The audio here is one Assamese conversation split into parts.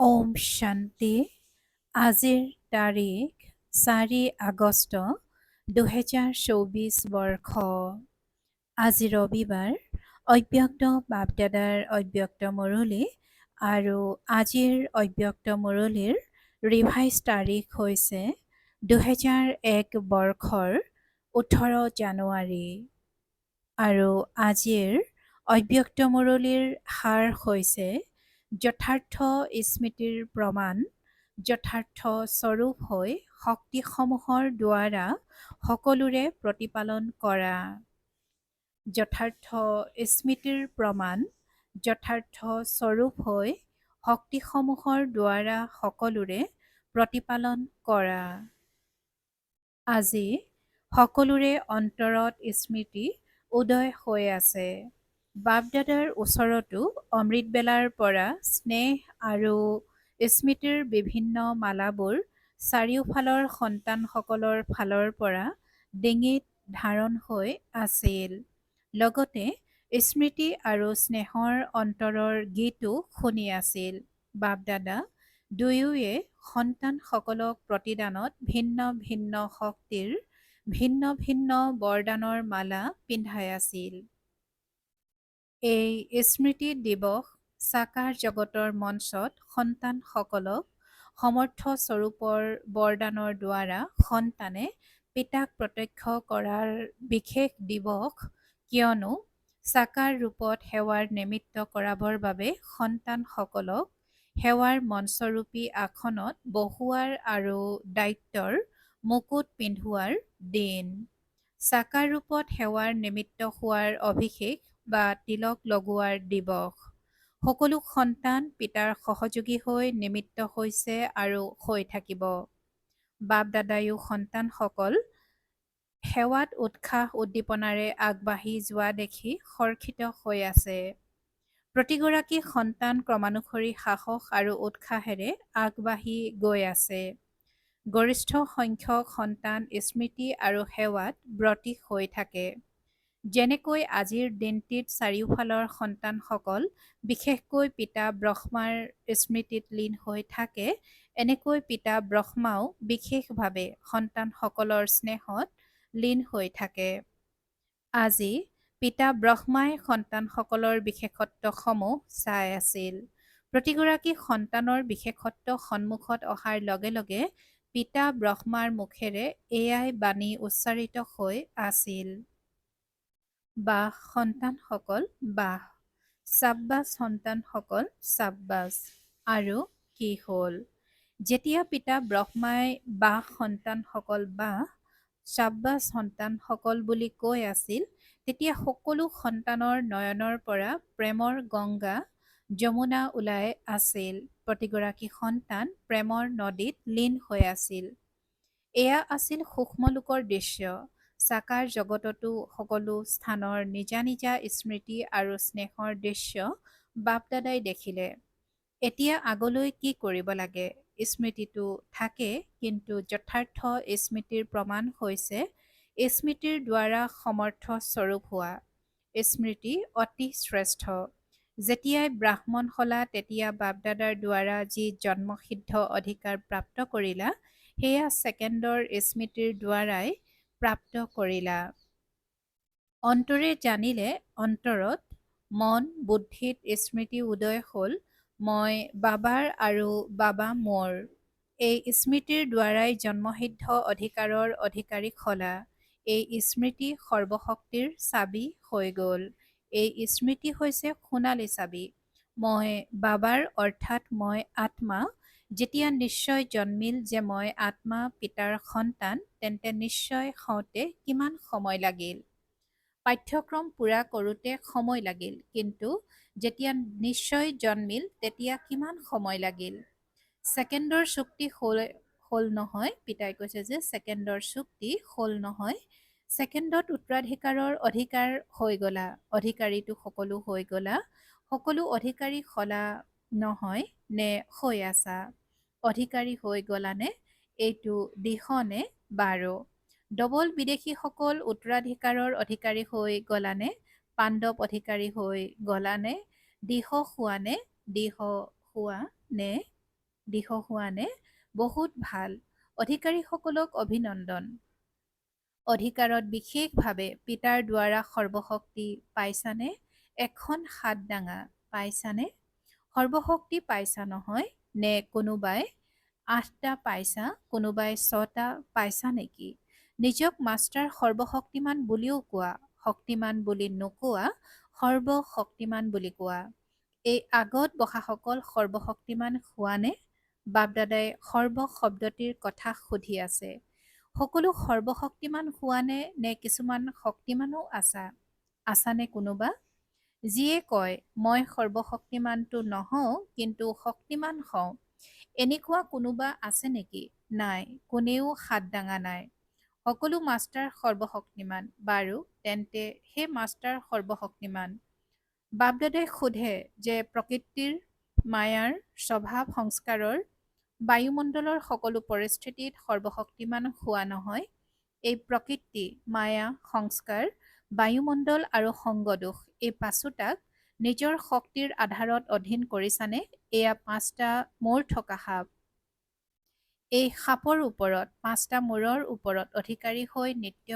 ওম শান্তি। আজিৰ তাৰিখ 4 আগষ্ট 2024 বৰ্ষ। আজি ৰবিবাৰ। অব্যক্ত বাপদাদাৰ অব্যক্ত মুৰলী আৰু আজিৰ অব্যক্ত মুৰলীৰ ৰিভাইজ তাৰিখ হৈছে 2001 বৰ্ষৰ 18 জানুৱাৰী আৰু আজিৰ অব্যক্ত মুৰলীৰ সাৰ হৈছে যথাৰ্থ স্মৃতিৰ প্ৰমাণ, যথাৰ্থ স্বৰূপ হৈ শক্তিসমূহৰ দ্বাৰা সকলোৰে প্ৰতিপালন কৰা। যথাৰ্থ স্মৃতিৰ প্ৰমাণ, যথাৰ্থ স্বৰূপ হৈ শক্তিসমূহৰ দ্বাৰা সকলোৰে প্ৰতিপালন কৰা। আজি সকলোৰে অন্তৰত স্মৃতি উদয় হৈ আছে। বাপদাদাৰ ওচৰতো অমৃতবেলাৰ পৰা স্নেহ আৰু স্মৃতিৰ বিভিন্ন মালাবোৰ চাৰিওফালৰ সন্তানসকলৰ ফালৰ পৰা ডিঙিত ধাৰণ হৈ আছিল। লগতে স্মৃতি আৰু স্নেহৰ অন্তৰৰ গীতো শুনি আছিল। বাপদাদা দুয়োয়ে সন্তানসকলক প্ৰতিদানত ভিন্ন ভিন্ন শক্তিৰ ভিন্ন ভিন্ন বৰদানৰ মালা পিন্ধাই আছিল। এই স্মৃতি দিৱস সাকাৰ জগতৰ মঞ্চত সন্তানসকলক সমৰ্থ স্বৰূপৰ বৰদানৰ দ্বাৰা সন্তানে পিতাক প্ৰত্যক্ষ কৰাৰ বিশেষ দিৱস, কিয়নো সাকাৰ ৰূপত সেৱাৰ নিমিত্ত কৰাবৰ বাবে সন্তানসকলক সেৱাৰ মঞ্চৰূপী আসনত বহোৱাৰ আৰু দায়িত্বৰ মুকুট পিন্ধোৱাৰ দিন। সাকাৰ ৰূপত সেৱাৰ নিমিত্ত হোৱাৰ অভিষেক বা তিলক লগোৱাৰ দিৱস। সকলো সন্তান পিতাৰ সহযোগী হৈ নিমিত্ত হৈছে আৰু হৈ থাকিব। বাপদাদায়ো সন্তানসকল সেৱাত উৎসাহ উদ্দীপনাৰে আগবাঢ়ি যোৱা দেখি হৰ্ষিত হৈ আছে। প্ৰতিগৰাকী সন্তান ক্ৰমানুসৰি সাহস আৰু উৎসাহেৰে আগবাঢ়ি গৈ আছে। গৰিষ্ঠ সংখ্যক সন্তান স্মৃতি আৰু সেৱাত ব্ৰতী হৈ থাকে। যেনেকৈ আজিৰ দিনটিত চাৰিওফালৰ সন্তানসকল বিশেষকৈ পিতা ব্ৰহ্মাৰ স্মৃতিত লীন হৈ থাকে, এনেকৈ পিতা ব্ৰহ্মাও বিশেষভাৱে সন্তানসকলৰ স্নেহত লীন হৈ থাকে। আজি পিতা ব্ৰহ্মাই সন্তানসকলৰ বিশেষত্বসমূহ চাই আছিল। প্ৰতিগৰাকী সন্তানৰ বিশেষত্ব সন্মুখত অহাৰ লগে লগে পিতা ব্ৰহ্মাৰ মুখেৰে এয়াই বাণী উচ্চাৰিত হৈ আছিল। বাহ সন্তানসকল বাহ, চাব্বাছ সন্তানসকল চাব্বাছ। আৰু কি হ'ল? যেতিয়া পিতা ব্ৰহ্মাই বাহ সন্তানসকল বাহ, চাব্বাছ সন্তানসকল বুলি কৈ আছিল, তেতিয়া সকলো সন্তানৰ নয়নৰ পৰা প্ৰেমৰ গংগা যমুনা ওলাই আছিল। প্ৰতিগৰাকী সন্তান প্ৰেমৰ নদীত লীন হৈ আছিল। এয়া আছিল সূক্ষ্মলোকৰ দৃশ্য। সাকাৰ জগততো সকলো স্থানৰ নিজা নিজা স্মৃতি আৰু স্নেহৰ দৃশ্য বাপদাদাই দেখিলে। এতিয়া আগলৈ কি কৰিব লাগে? স্মৃতিটো থাকে, কিন্তু যথাৰ্থ স্মৃতিৰ প্ৰমাণ হৈছে স্মৃতিৰ দ্বাৰা সমৰ্থ স্বৰূপ হোৱা। স্মৃতি অতি শ্ৰেষ্ঠ। যেতিয়াই ব্ৰাহ্মণ হলা তেতিয়া বাপদাদাৰ দ্বাৰা যি জন্মসিদ্ধ অধিকাৰ প্ৰাপ্ত কৰিলা, সেয়া ছেকেণ্ডৰ স্মৃতিৰ দ্বাৰাই প্ৰাপ্ত কৰিলা। অন্তৰে জানিলে, অন্তৰত মন বুদ্ধিত স্মৃতি উদয় হ'ল, মই বাবাৰ আৰু বাবা মোৰ। এই স্মৃতিৰ দ্বাৰাই জন্মসিদ্ধ অধিকাৰৰ অধিকাৰী হলা। এই স্মৃতি সৰ্বশক্তিৰ চাবি হৈ গ'ল। এই স্মৃতি হৈছে সোণালী চাবি। মই বাবাৰ অৰ্থাৎ মই আত্মা। যেতিয়া নিশ্চয় জন্মিল যে মই আত্মা পিতাৰ সন্তান, তেন্তে নিশ্চয় হওঁতে কিমান সময় লাগিল? পাঠ্যক্ৰম পূৰা কৰোঁতে সময় লাগিল, কিন্তু যেতিয়া নিশ্চয় জন্মিল তেতিয়া কিমান সময় লাগিল? ছেকেণ্ডৰ চুক্তি হ'ল নহয়। পিতাই কৈছে যে ছেকেণ্ডৰ চুক্তি হ'ল নহয়। ছেকেণ্ডত উত্তৰাধিকাৰৰ অধিকাৰ হৈ গলা, অধিকাৰীটো সকলো হৈ গলা। সকলো অধিকাৰী হলা নহয় নে হৈ আছা? অধিকাৰী হৈ গলানে? এইটো দিশনে বাৰু? ডবল বিদেশীসকল উত্তৰাধিকাৰৰ অধিকাৰী হৈ গলানে? পাণ্ডৱ অধিকাৰী হৈ গলানে? দিহ হোৱা নে? দিহ হোৱা নে? দিশহুৱানে বহুত ভাল। অধিকাৰীসকলক অভিনন্দন। অধিকাৰত বিশেষভাৱে পিতাৰ দ্বাৰা সৰ্বশক্তি পাইছানে? এখন হাত দাঙা। পাইছানে? সৰ্বশক্তি পাইছা নহয়? নে কোনোবাই ৮টা পাইছা, কোনোবাই ৬টা পাইছা নেকি? নিজক মাষ্টাৰ সৰ্বশক্তিমান বুলিও কোৱা, শক্তিমান বুলি নোকোৱা, সৰ্বশক্তিমান বুলি কোৱা। এই আগত বহাসকল সৰ্বশক্তিমান হোৱানে? বাপদাদাই সৰ্ব শব্দটিৰ কথা সুধি আছে। সকলো সৰ্বশক্তিমান হোৱানে নে কিছুমান শক্তিমানো আছানে কোনোবা? যিয়ে কয় মই সৰ্বশক্তিমানটো নহওঁ কিন্তু শক্তিমান হওঁ, এনেকুৱা কোনোবা আছে নেকি? নাই, কোনেও হাত দাঙা নাই। সকলো মাষ্টাৰ সৰ্বশক্তিমান। বাৰু তেন্তে সেই মাষ্টাৰ সৰ্বশক্তিমান। বাপদাদাই সোধে যে প্ৰকৃতিৰ মায়াৰ স্বভাৱ সংস্কাৰৰ বায়ুমণ্ডলৰ সকলো পৰিস্থিতিত সৰ্বশক্তিমান হোৱা নহয়। এই প্ৰকৃতি, মায়া, সংস্কাৰ, বায়ুমণ্ডল আৰু সংগদোষ এই পাঁচোটাক নিজৰ শক্তিৰ আধাৰত অধীন কৰিছানে? এয়া 5টা মূৰ থকা সাপ। এই সাপৰ ওপৰত, 5টা মূৰৰ ওপৰত অধিকাৰী হৈ নৃত্য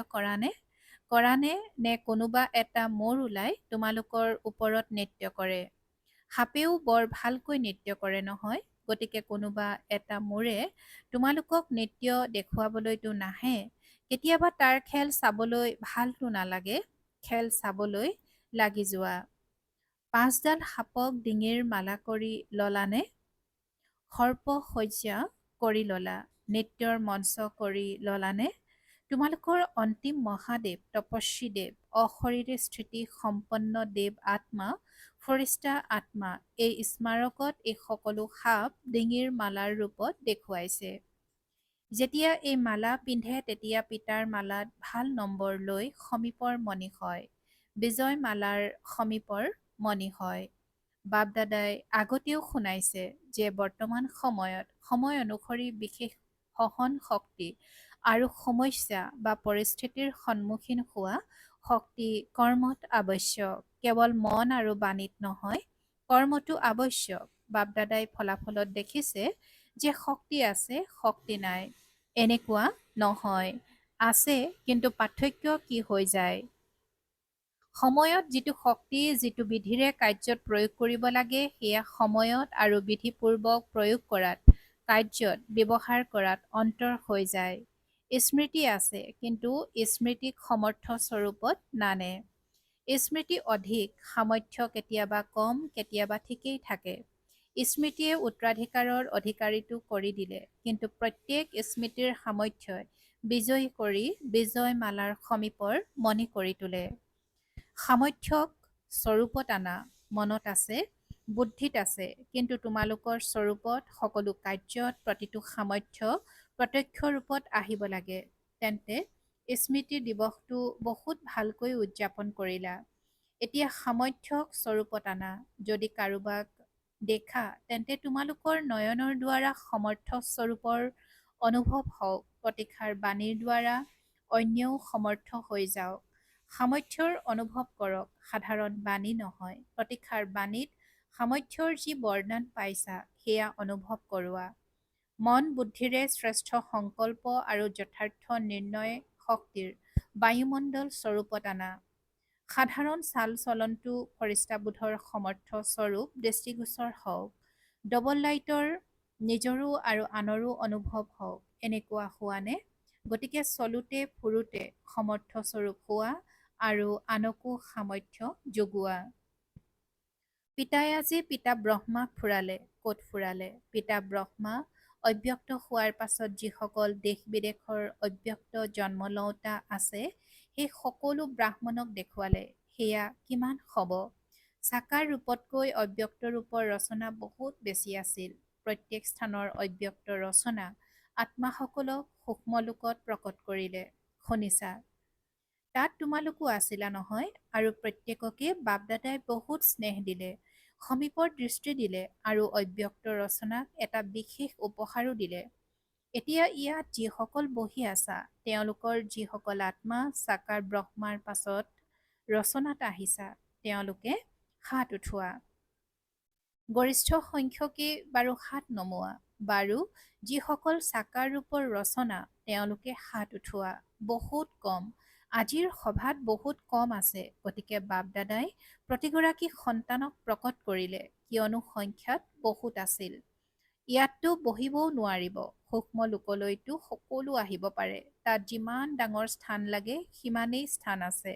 কৰানে নে কোনোবা এটা মূৰ ওলাই তোমালোকৰ ওপৰত নৃত্য কৰে? সাপেও বৰ ভালকৈ নৃত্য কৰে নহয়। গতিকে কোনোবা এটা মূৰে তোমালোকক নৃত্য দেখুৱাবলৈতো নাহে। কেতিয়াবা তাৰ খেল চাবলৈ ভালতো নালাগে? খেল চাবলৈ লাগি যোৱা। 5ডাল সাপক ডিঙিৰ মালা কৰি ললানে? সৰ্পশয্যা কৰি ললা? নৃত্যৰ মঞ্চ কৰি ললানে? তোমালোকৰ অন্তিম মহাদেৱ, তপস্বী দেৱ, অশৰীৰী স্থিতি সম্পন্ন দেৱ আত্মা, ফৰিষ্টা আত্মা এই স্মাৰকত এই সকলো সাপ ডিঙিৰ মালাৰ ৰূপত দেখুৱাইছে। যেতিয়া এই মালা পিন্ধে তেতিয়া পিতাৰ মালাত ভাল নম্বৰ লৈ সমীপৰ মণি হয়। বিজয় মালাৰ সমীপৰ মণি হয়। বাপদাদাই আগতেও শুনাইছে যে বৰ্তমান সময়ত সময় অনুসৰি বিশেষ সহন শক্তি আৰু সমস্যা বা পৰিস্থিতিৰ সন্মুখীন হোৱা শক্তি কৰ্মত আৱশ্যক। কেৱল মন আৰু বাণীত নহয়, কৰ্মটো আৱশ্যক। বাপদাদাই ফলাফলত দেখিছে যে শক্তি আছে, শক্তি নাই। এনেকুৱা নহয়। আছে, কিন্তু পাৰ্থক্য কি হৈ যায়? সময়ত যিটো শক্তি যিটো বিধিৰে কাৰ্যত প্ৰয়োগ কৰিব লাগে সেয়া সময়ত আৰু বিধিপূৰ্বক প্ৰয়োগ কৰাত, কাৰ্যত ব্যৱহাৰ কৰাত অন্তৰ হৈ যায়। স্মৃতি আছে, কিন্তু স্মৃতিক সমৰ্থ স্বৰূপত নানে। স্মৃতি অধিক, সামৰ্থ্য কেতিয়াবা কম, কেতিয়াবা ঠিকেই থাকে। স্মৃতিয়ে উত্তৰাধিকাৰৰ অধিকাৰীটো কৰি দিলে, কিন্তু প্ৰত্যেক স্মৃতিৰ সামৰ্থ্যই বিজয়ী কৰি বিজয় মালাৰ সমীপৰ মণি কৰি তোলে। সামৰ্থ্যক স্বৰূপত আনা, মনত আছে, বুদ্ধিত আছে, কিন্তু তোমালোকৰ স্বৰূপত সকলো কাৰ্যত প্ৰতিটো সামৰ্থ্য প্ৰত্যক্ষ ৰূপত আহিব লাগে। তেন্তে স্মৃতি দিৱসটো বহুত ভালকৈ উদযাপন কৰিলা। এতিয়া সামৰ্থ্যক স্বৰূপত আনা। যদি কাৰোবাক দেখা তেন্তে তোমালোকৰ নয়নৰ দ্বাৰা সমৰ্থ স্বৰূপৰ অনুভৱ হওক, প্ৰতিষাৰ বাণীৰ দ্বাৰা অন্যও সমৰ্থ হৈ যাওক। সামৰ্থ্যৰ অনুভৱ কৰক, সাধাৰণ বাণী নহয়। প্ৰতিষাৰ বাণীত সামৰ্থ্যৰ যি বৰদান পাইছা সেয়া অনুভৱ কৰোৱা। মন বুদ্ধিৰে শ্ৰেষ্ঠ সংকল্প আৰু যথাৰ্থ নিৰ্ণয় শক্তিৰ বায়ুমণ্ডল স্বৰূপত আনা। সাধাৰণ চাল চলনটো ফৰিষ্টাবোধৰ সমৰ্থ স্বৰূপ দৃষ্টিগোচৰ হওক। ডবল লাইটৰ নিজৰো আৰু আনৰো অনুভৱ হওক। এনেকুৱা হোৱানে? গতিকে চলোতে ফুৰোতে সমৰ্থ স্বৰূপ হোৱা আৰু আনকো সামৰ্থ্য যোগোৱা। পিতাই আজি পিতা ব্ৰহ্মাক ফুৰালে। ক'ত ফুৰালে? পিতা ব্ৰহ্মা অব্যক্ত হোৱাৰ পাছত যিসকল দেশ বিদেশৰ অব্যক্ত জন্ম লওঁতা আছে সেই সকলো ব্ৰাহ্মণক দেখুৱালে। সেয়া কিমান হ'ব? সাকাৰ ৰূপতকৈ অব্যক্ত ৰূপৰ ৰচনা বহুত বেছি আছিল। প্ৰত্যেক স্থানৰ অব্যক্ত ৰচনা আত্মাসকলক সূক্ষ্মলোকত প্ৰকট কৰিলে। শুনিছা? তাত তোমালোকো আছিলা নহয়? আৰু প্ৰত্যেককে বাপদাদাই বহুত স্নেহ দিলে, সমীপৰ দৃষ্টি দিলে আৰু অব্যক্ত ৰচনাক এটা বিশেষ উপহাৰো দিলে। এতিয়া ইয়াত যিসকল বহি আছা তেওঁলোকৰ যিসকল আত্মা সাকাৰ ব্ৰহ্মাৰ পাছত ৰচনাত আহিছা তেওঁলোকে হাত উঠোৱা। গৰিষ্ঠ সংখ্যকে বাৰু হাত নমোৱা। বাৰু যিসকল সাকাৰ ৰূপৰ ৰচনা তেওঁলোকে হাত উঠোৱা বহুত কম। আজিৰ সভাত বহুত কম আছে। গতিকে বাপ দাদাই প্ৰতিগৰাকী সন্তানক প্ৰকট কৰিলে কিয়নো সংখ্যাত বহুত আছিল। ইয়াততো বহিবও নোৱাৰিব। সূক্ষ্ম লোকলৈতো সকলো আহিব পাৰে। তাত যিমান ডাঙৰ স্থান লাগে সিমানেই স্থান আছে।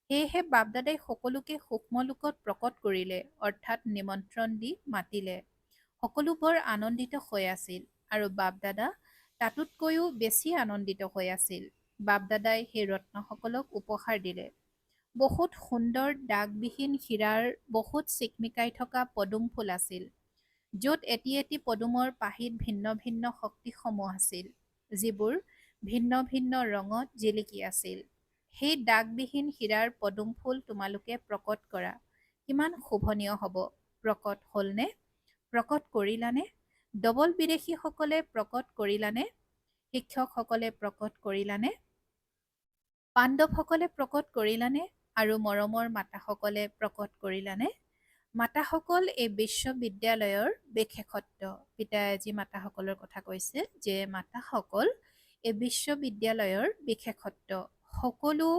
সেয়েহে বাপদাদাই সকলোকে সূক্ষ্ম লোকত প্ৰকট কৰিলে অৰ্থাৎ নিমন্ত্ৰণ দি মাতিলে। সকলো বৰ আনন্দিত হৈ আছিল আৰু বাপদাদা তাতোতকৈও বেছি আনন্দিত হৈ আছিল। বাপদাদাই সেই ৰত্নসকলক উপহাৰ দিলে। বহুত সুন্দৰ দাগবিহীন হীৰাৰ বহুত চিকমিকাই থকা পদুম ফুল আছিল, য'ত এটি এটি পদুমৰ পাহিত ভিন্ন ভিন্ন শক্তিসমূহ আছিল, যিবোৰ ভিন্ন ভিন্ন ৰঙত জিলিকি আছিল। সেই দাগবিহীন হীৰাৰ পদুম ফুল তোমালোকে প্ৰকট কৰা। কিমান শোভনীয় হ'ব। প্ৰকট হ'লনে? প্ৰকট কৰিলানে? ডবল বিদেশীসকলে প্ৰকট কৰিলানে? শিক্ষকসকলে প্ৰকট কৰিলানে? পাণ্ডৱসকলে প্ৰকট কৰিলানে? আৰু মৰমৰ মাতাসকলে প্ৰকট কৰিলানে? মাতাসকল এই বিশ্ববিদ্যালয়ৰ বিশেষত্ব। পিতাই আজি মাতাসকলৰ কথা কৈছে যে মাতাসকল এই বিশ্ববিদ্যালয়ৰ বিশেষত্ব। সকলো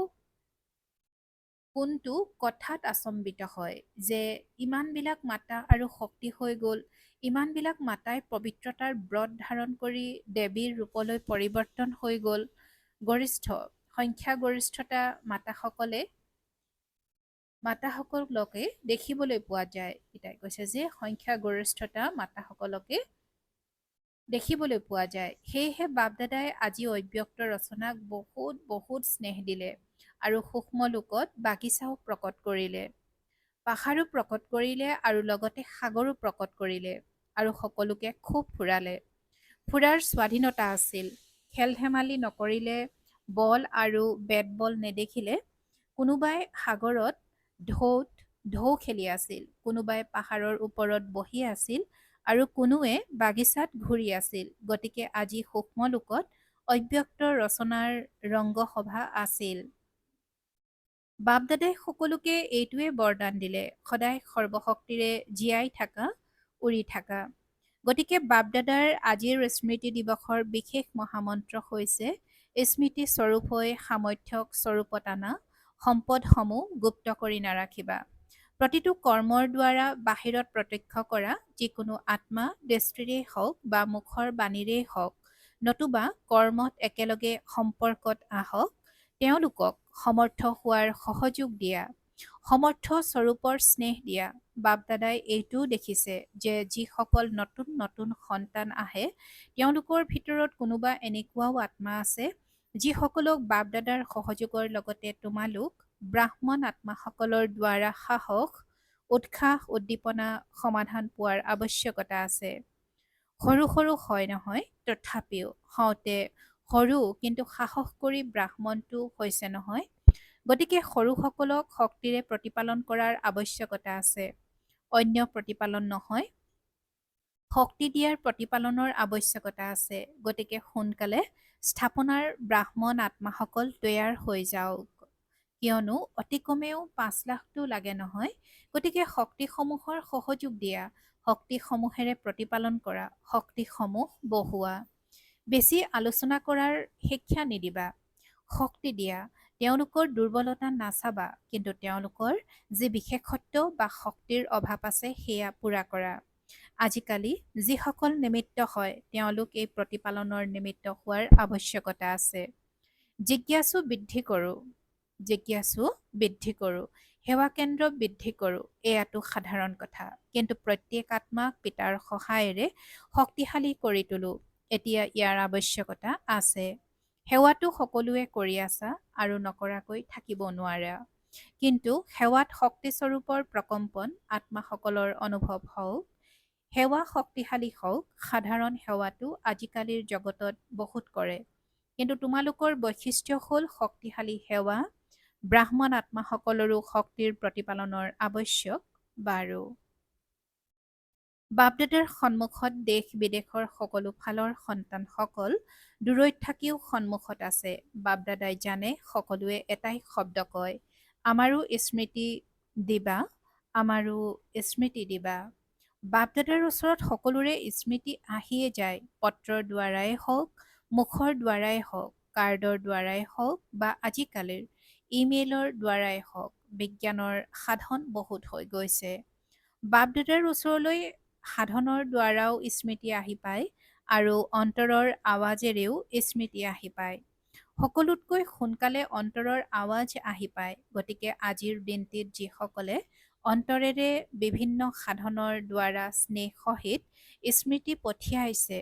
কোনটো কথাত আচম্বিত হয় যে ইমানবিলাক মাতা আৰু শক্তি হৈ গ'ল, ইমানবিলাক মাতাই পবিত্ৰতাৰ ব্ৰত ধাৰণ কৰি দেৱীৰ ৰূপলৈ পৰিৱৰ্তন হৈ গ'ল। গৰিষ্ঠ সংখ্যাগৰিষ্ঠতা মাতাসকলকে দেখিবলৈ পোৱা যায়। পিতাই কৈছে যে সংখ্যাগৰিষ্ঠতা মাতাসকলকে দেখিবলৈ পোৱা যায়। সেয়েহে বাপদাদাই আজি অব্যক্ত ৰচনাক বহুত বহুত স্নেহ দিলে আৰু সূক্ষ্ম লোকত বাগিচাও প্ৰকট কৰিলে, পাহাৰো প্ৰকট কৰিলে আৰু লগতে সাগৰো প্ৰকট কৰিলে আৰু সকলোকে খুব ফুৰালে। ফুৰাৰ স্বাধীনতা আছিল। খেল ধেমালি নকৰিলে, বল আৰু বেট বল নেদেখিলে। কোনোবাই সাগৰত ঢৌ খেলি আছিল, কোনোবাই পাহাৰৰ ওপৰত বহি আছিল আৰু কোনোৱে বাগিচাত ঘূৰি আছিল। গতিকে আজি সূক্ষ্ম লোকত অব্যক্ত ৰচনাৰ ৰংগসভা আছিল। বাপদাদাই সকলোকে এইটোৱে বৰদান দিলে, সদায় সৰ্বশক্তিৰে জীয়াই থাকা, উৰি থাকা। গতিকে বাপদাদাৰ আজিৰ স্মৃতি দিৱসৰ বিশেষ মহামন্ত্ৰ হৈছে স্মৃতি স্বৰূপ হৈ সামৰ্থ্যক স্বৰূপত আনা, সম্পদসমূহ গুপ্ত কৰি নাৰাখিবা। প্ৰতিটো কৰ্মৰ দ্বাৰা বাহিৰত প্ৰত্যক্ষ কৰা যিকোনো আত্মা দৃষ্টিৰেই হওক বা মুখৰ বাণীৰেই হওক, নতুবা কৰ্মত একেলগে সম্পৰ্কত আহক, তেওঁলোকক সমৰ্থ হোৱাৰ সহযোগ দিয়া, সমৰ্থ স্বৰূপৰ স্নেহ দিয়া। বাপদাদাই এইটোও দেখিছে যে যিসকল নতুন নতুন সন্তান আহে তেওঁলোকৰ ভিতৰত কোনোবা এনেকুৱাও আত্মা আছে যিসকলক বাপদাদাৰ সহযোগৰ লগতে তোমালোক ব্ৰাহ্মণ আত্মাসকলৰ দ্বাৰা সাহস, উৎসাহ, উদ্দীপনা, সমাধান পোৱাৰ আৱশ্যকতা আছে। সৰু সৰু হয় নহয়, তথাপিও হওঁতে সৰু কিন্তু সাহস কৰি ব্ৰাহ্মণটো হৈছে নহয়। গতিকে সৰুসকলক শক্তিৰে প্ৰতিপালন কৰাৰ আৱশ্যকতা আছে। অন্য প্ৰতিপালন নহয়, শক্তি দিয়াৰ প্ৰতিপালনৰ আৱশ্যকতা আছে। গতিকে সোনকালে স্থাপনাৰ ব্ৰাহ্মণ আত্মাসকল তৈয়াৰ হৈ যাওক। কিয়নো অতি কমেও 5 লাখটো লাগে নহয়। গতিকে শক্তিসমূহৰ সহযোগ দিয়া, শক্তিসমূহেৰে প্ৰতিপালন কৰা, শক্তিসমূহ বহোৱা। বেছি আলোচনা কৰাৰ শিক্ষা নিদিবা, শক্তি দিয়া। তেওঁলোকৰ দুৰ্বলতা নাচাবা, কিন্তু তেওঁলোকৰ যি বিশেষত্ব বা শক্তিৰ অভাৱ আছে সেয়া পূৰা কৰা। আজিকালি যিসকল নিমিত্ত হয় তেওঁলোক এই প্ৰতিপালনৰ নিমিত্ত হোৱাৰ আৱশ্যকতা আছে। জিজ্ঞাসু বৃদ্ধি কৰোঁ, সেৱা কেন্দ্ৰ বৃদ্ধি কৰোঁ, এয়াটো সাধাৰণ কথা। কিন্তু প্ৰত্যেক আত্মাক পিতাৰ সহায়েৰে শক্তিশালী কৰি তোলো, এতিয়া ইয়াৰ আৱশ্যকতা আছে। সেৱাটো সকলোৱে কৰি আছা আৰু নকৰাকৈ থাকিব নোৱাৰা। কিন্তু সেৱাত শক্তিস্বৰূপৰ প্ৰকম্পন আত্মাসকলৰ অনুভৱ হওক, সেৱা শক্তিশালী হওক। সাধাৰণ সেৱাটো আজিকালিৰ জগতত বহুত কৰে, কিন্তু তোমালোকৰ বৈশিষ্ট্য হ'ল শক্তিশালী সেৱা। ব্ৰাহ্মণ আত্মাসকলৰো শক্তিৰ প্ৰতিপালনৰ আৱশ্যক। বাৰু বাপদাদাৰ সন্মুখত দেশ বিদেশৰ সকলো ফালৰ সন্তানসকল দূৰৈত থাকিও সন্মুখত আছে। বাপদাদাই জানে সকলোৱে এটাই শব্দ কয়, আমাৰো স্মৃতি দিবা, আমাৰো স্মৃতি দিবা। বাপ-দাদাৰ ওচৰত সকলোৰে স্মৃতি আহিয়ে যায়। পত্ৰৰ দ্বাৰাই হওক, মুখৰ দ্বাৰাই হওক, কাৰ্ডৰ দ্বাৰাই হওক বা আজিকালিৰ ইমেইলৰ দ্বাৰাই হওক, বিজ্ঞানৰ সাধন বহুত হৈ গৈছে। বাপ-দাদাৰ ওচৰলৈ সাধনৰ দ্বাৰাও স্মৃতি আহি পায় আৰু অন্তৰৰ আৱাজেৰেও স্মৃতি আহি পায়। সকলোতকৈ সোনকালে অন্তৰৰ আৱাজ আহি পায়। গতিকে আজিৰ দিনটিত যিসকলে অন্তৰেৰে বিভিন্ন সাধনৰ দ্বাৰা স্নেহ সহিত স্মৃতি পঠিয়াইছে,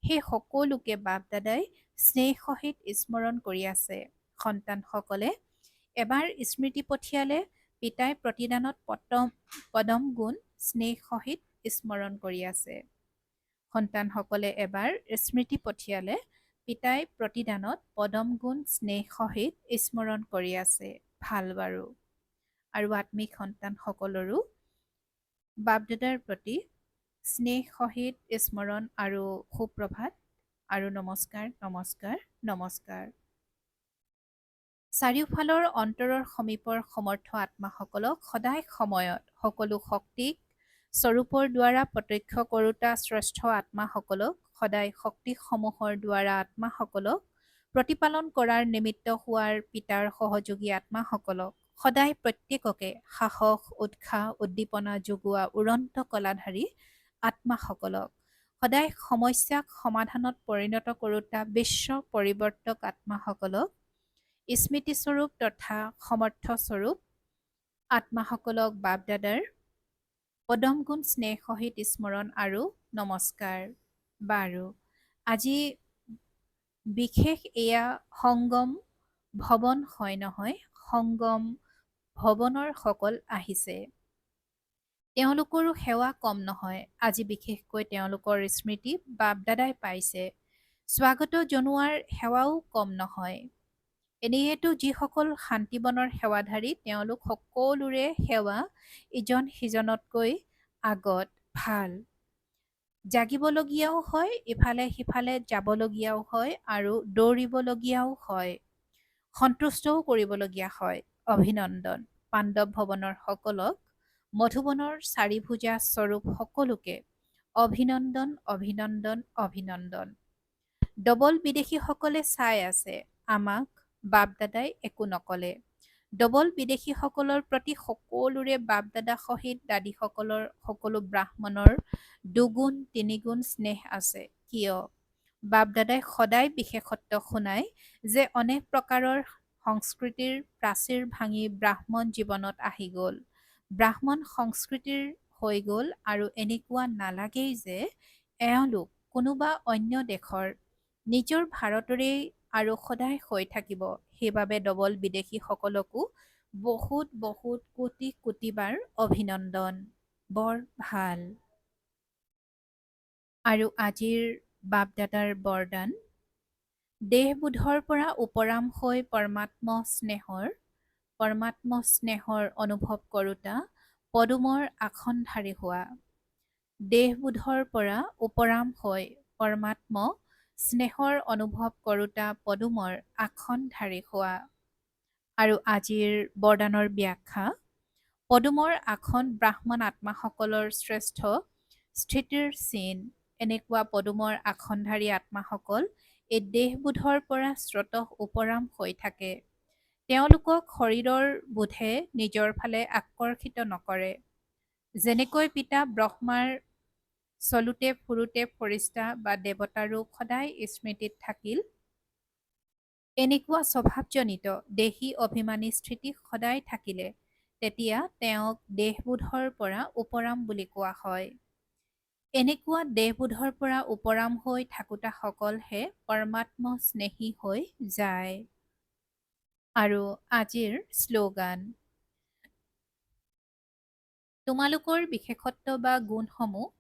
সেই সকলোকে বাপ-দাদাই স্নেহ সহিত স্মৰণ কৰি আছে। সন্তানসকলে এবাৰ স্মৃতি পঠিয়ালে পিতাই প্ৰতিদানত পদম গুণ স্নেহ সহিত স্মৰণ কৰি আছে। সন্তানসকলে এবাৰ স্মৃতি পঠিয়ালে পিতাই প্ৰতিদানত পদম গুণ স্নেহ সহিত স্মৰণ কৰি আছে। ভাল বাৰু। আৰু আত্মিক সন্তানসকলৰো বাপ-দাদাৰ প্ৰতি স্নেহ সহিত স্মৰণ আৰু সুপ্ৰভাত আৰু নমস্কাৰ, নমস্কাৰ, নমস্কাৰ। চাৰিওফালৰ অন্তৰৰ সমীপৰ সমৰ্থ আত্মাসকলক সদায় সময়ত সকলো শক্তিক স্বৰূপৰ দ্বাৰা প্ৰত্যক্ষ কৰোঁতা শ্ৰেষ্ঠ আত্মাসকলক সদায় শক্তিসমূহৰ দ্বাৰা আত্মাসকলক প্ৰতিপালন কৰাৰ নিমিত্ত হোৱাৰ পিতাৰ সহযোগী আত্মাসকলক সদায় প্ৰত্যেককে সাহস, উৎসাহ, উদ্দীপনা যোগোৱা উড়ন্ত কলাধাৰী আত্মাসকলক সদায় সমস্যাক সমাধানত পৰিণত কৰোঁতা বিশ্ব পৰিৱৰ্তক আত্মাসকলক স্মৃতিস্বৰূপ তথা সমৰ্থস্বৰূপ আত্মাসকলক বাপ-দাদাৰ পদম গুণ স্নেহ সহিত স্মৰণ আৰু নমস্কাৰ। বাৰু, আজি বিশেষ এয়া সংগম ভৱন হয় নহয়, সংগম ভৱনৰ সকল আহিছে। তেওঁলোকৰো সেৱা কম নহয়। আজি বিশেষকৈ তেওঁলোকৰ স্মৃতি বাপ-দাদাই পাইছে। স্বাগত জনোৱাৰ সেৱাও কম নহয়। এনেয়েতো যিসকল শান্তিবনৰ সেৱাধাৰী তেওঁলোক সকলোৰে সেৱা ইজন সিজনতকৈ আগত ভাল। জাগিবলগীয়াও হয়, ইফালে সিফালে যাবলগীয়াও হয় আৰু দৌৰিবলগীয়াও হয়। সন্তুষ্টও কৰিবলগীয়া হয়। অভিনন্দন। পাণ্ডৱ ভৱনৰ সকলক, মধুবনৰ চাৰিভুজা স্বৰূপ সকলোকে অভিনন্দন, অভিনন্দন, অভিনন্দন। ডবল বিদেশীসকলে চাই আছে। আমাক বাপ-দাদাই একো নকলে। ডবল বিদেশীসকলৰ প্ৰতি সকলোৰে বাপ-দাদা সহিত দাদীসকলৰ সকলো ব্ৰাহ্মণৰ দুগুণ তিনিগুণ স্নেহ আছে। কিয়? বাপ-দাদাই সদায় বিশেষত্ব শুনায় যে অনেক প্ৰকাৰৰ সংস্কৃতিৰ প্ৰাচীৰ ভাঙি ব্ৰাহ্মণ জীৱনত আহি গ'ল। ব্ৰাহ্মণ সংস্কৃতিৰ হৈ গ'ল আৰু এনেকুৱা নালাগেই যে এওঁলোক কোনোবা অন্য দেশৰ, নিজৰ ভাৰতৰেই আৰু সদায় হৈ থাকিব। সেইবাবে ডবল বিদেশীসকলকো বহুত বহুত কোটি কোটিবাৰ অভিনন্দন। বৰ ভাল। আৰু আজিৰ বাপ-দাদাৰ বৰদান দেহবোধৰ পৰা উপৰাম হৈ পৰমাত্ম স্নেহৰ অনুভৱ কৰোঁতা পদুমৰ আসনধাৰী হোৱা। দেহবোধৰ পৰা উপৰাম হৈ পৰমাত্ম স্নেহৰ অনুভৱ কৰোঁতা পদুমৰ আসনধাৰী হোৱা। আৰু আজিৰ বৰদানৰ ব্যাখ্যা পদুমৰ আসন ব্ৰাহ্মণ আত্মাসকলৰ শ্ৰেষ্ঠ স্থিতিৰ চিন। এনেকুৱা পদুমৰ আসনধাৰী আত্মাসকল এই দেহবোধৰ পৰা স্ৰোতঃ উপৰাম হৈ থাকে। তেওঁলোকক শৰীৰৰ বোধে নিজৰ ফালে আকৰ্ষিত নকৰে। যেনেকৈ পিতা ব্ৰহ্মাৰ চলোতে ফুৰোতে ফৰিষ্টা বা দেৱতাৰো সদায় স্মৃতিত থাকিল, এনেকুৱা স্বভাৱজনিত দেহী অভিমানী স্থিতি সদায় থাকিলে তেতিয়া তেওঁক দেহবোধৰ পৰা উপৰাম বুলি কোৱা হয়। এনেকুৱা দেহবোধৰ পৰা উপৰাম হৈ থাকোতাসকলহে পৰমাত্ম স্নেহী হৈ যায়। আৰু আজিৰ শ্লোগান তোমালোকৰ বিশেষত্ব বা গুণসমূহ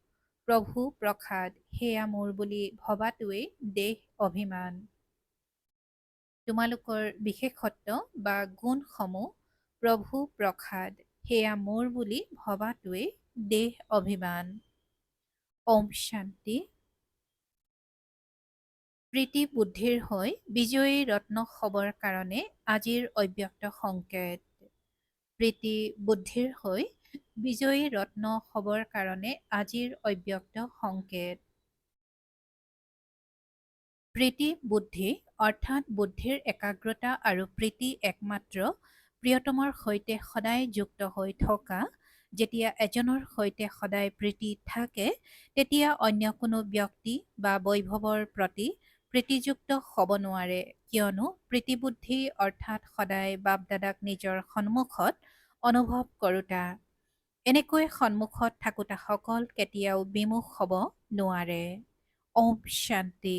প্ৰভু প্ৰসাদ, সেয়া মোৰ বুলি ভবাটোৱেই দেহ অভিমান। তোমালোকৰ বিশেষত্ব বা গুণসমূহ প্ৰভু প্ৰসাদ, সেয়া মোৰ বুলি ভবাটোৱেই দেহ অভিমান। ওম শান্তি। প্ৰীতি বুদ্ধিৰ হৈ বিজয়ী ৰত্ন হবৰ কাৰণে আজিৰ অব্যক্ত সংকেত। প্ৰীতি বুদ্ধিৰ হৈ বিজয়ী ৰত্ন হ'বৰ কাৰণে আজিৰ অব্যক্ত সংকেত। প্ৰীতি বুদ্ধি অৰ্থাৎ বুদ্ধিৰ একাগ্ৰতা আৰু প্ৰীতি একমাত্ৰ প্ৰিয়তমৰ সৈতে সদায় যুক্ত হৈ থকা। যেতিয়া এজনৰ সৈতে সদায় প্ৰীতি থাকে তেতিয়া অন্য কোনো ব্যক্তি বা বৈভৱৰ প্ৰতি প্ৰীতিযুক্ত হ'ব নোৱাৰে, কিয়নো প্ৰীতিবুদ্ধি অৰ্থাৎ সদায় বাপ-দাদাক নিজৰ সন্মুখত অনুভৱ কৰোঁতা। এনেকৈ সন্মুখত থাকোঁতাসকল কেতিয়াও বিমুখ হ'ব নোৱাৰে। ওম শান্তি।